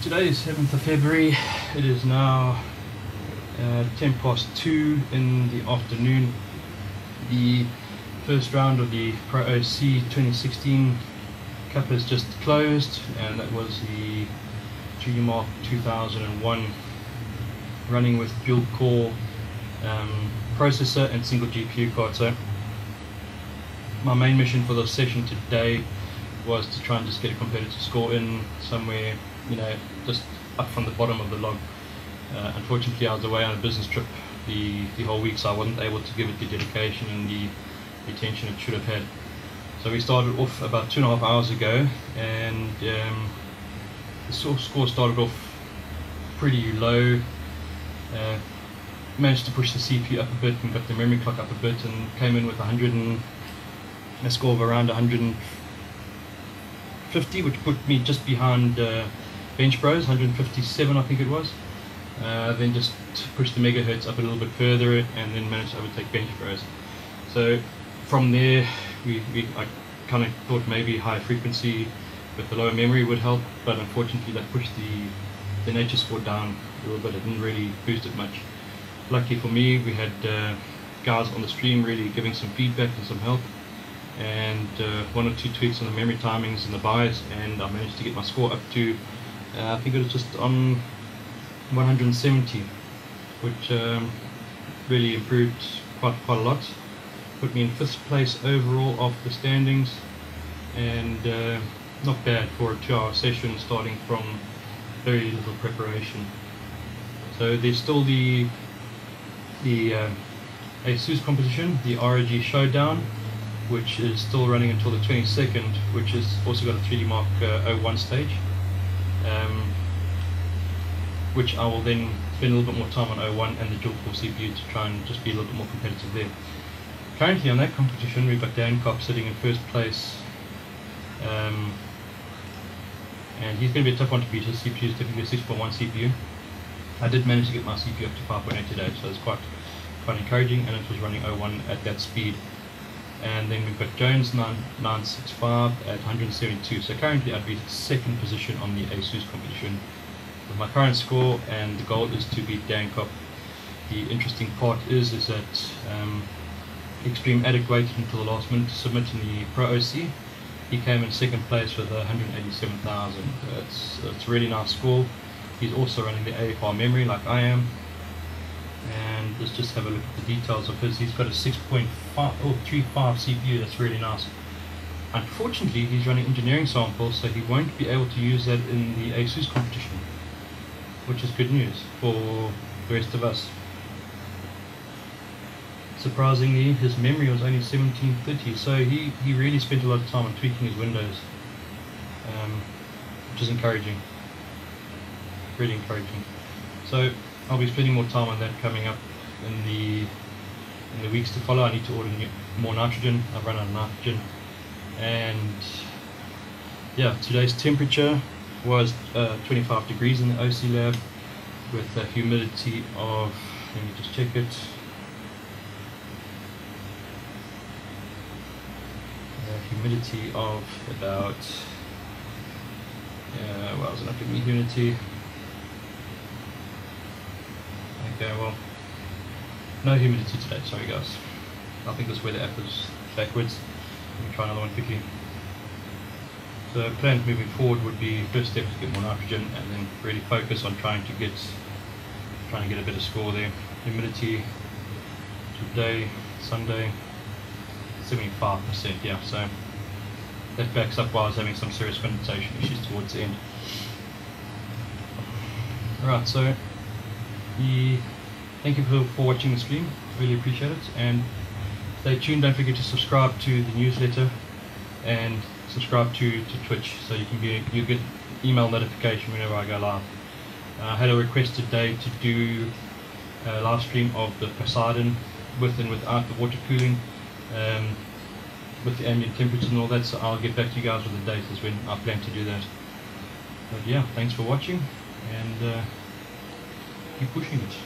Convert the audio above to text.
Today is 7th of February. It is now 10 past 2 in the afternoon. The first round of the Pro OC 2016 Cup has just closed, and that was the Mark 2001, running with dual core processor and single GPU card. So my main mission for the session today was to try and just get a competitive score in somewhere, you know, just up from the bottom of the log. Unfortunately, I was away on a business trip the whole week, so I wasn't able to give it the dedication and the attention it should have had. So we started off about 2.5 hours ago, and the score started off pretty low. Managed to push the CPU up a bit and got the memory clock up a bit, and came in with a score of around 150, which put me just behind Bench Bros, 157 I think it was. Then just pushed the megahertz up a little bit further, and then managed to overtake Bench Bros. So from there, I kind of thought maybe higher frequency with the lower memory would help, but unfortunately that pushed the nature score down a little bit. It didn't really boost it much. Luckily for me, we had guys on the stream really giving some feedback and some help, and 1 or 2 tweaks on the memory timings and the bias, and I managed to get my score up to I think it was just on 170, which really improved quite a lot. Put me in 5th place overall of the standings, and not bad for a 2-hour session starting from very little preparation. So there's still the ASUS competition, the ROG Showdown, which is still running until the 22nd, which has also got a 3D Mark 01 stage, which I will then spend a little bit more time on 01 and the dual core CPU to try and just be a little bit more competitive there. Currently on that competition, we've got Dan Kopp sitting in 1st place, and he's going to be a tough one to beat. His CPU is typically a 6.1 CPU. I did manage to get my CPU up to 5.8 today, so it's quite encouraging, and it was running 01 at that speed. And then we've got Jones 965 at 172. So currently I'd be 2nd position on the ASUS competition with my current score, and the goal is to beat Dan Kopp. The interesting part is that Extreme Addict waited until the last minute to submit in the Pro OC. He came in 2nd place with 187,000. It's a really nice score. He's also running the AFR memory like I am. And let's just have a look at the details of his. He's got a 6.35 CPU. That's really nice. Unfortunately, he's running engineering samples, so he won't be able to use that in the ASUS competition, which is good news for the rest of us. Surprisingly, his memory was only 1730, so he really spent a lot of time on tweaking his windows, which is encouraging, really encouraging. So I'll be spending more time on that coming up in the weeks to follow. I need to order more nitrogen. I've run out of nitrogen, and yeah, today's temperature was 25 degrees in the OC lab with a humidity of, let me just check it, humidity of about, well, it's not giving me humidity. Okay, well, no humidity today, sorry guys. I think this weather app is backwards. Let me try another one quickly. So plans moving forward would be, first step is to get more nitrogen, and then really focus on trying to get a better score there. Humidity today, Sunday, 75%, yeah, so that backs up why I was having some serious condensation issues towards the end. Alright, so thank you for watching the stream, really appreciate it, and stay tuned. Don't forget to subscribe to the newsletter and subscribe to Twitch, so you get email notification whenever I go live. I had a request today to do a live stream of the Poseidon with and without the water cooling, with the ambient temperatures and all that, so I'll get back to you guys with the date as when I plan to do that. But yeah, thanks for watching, and keep pushing it.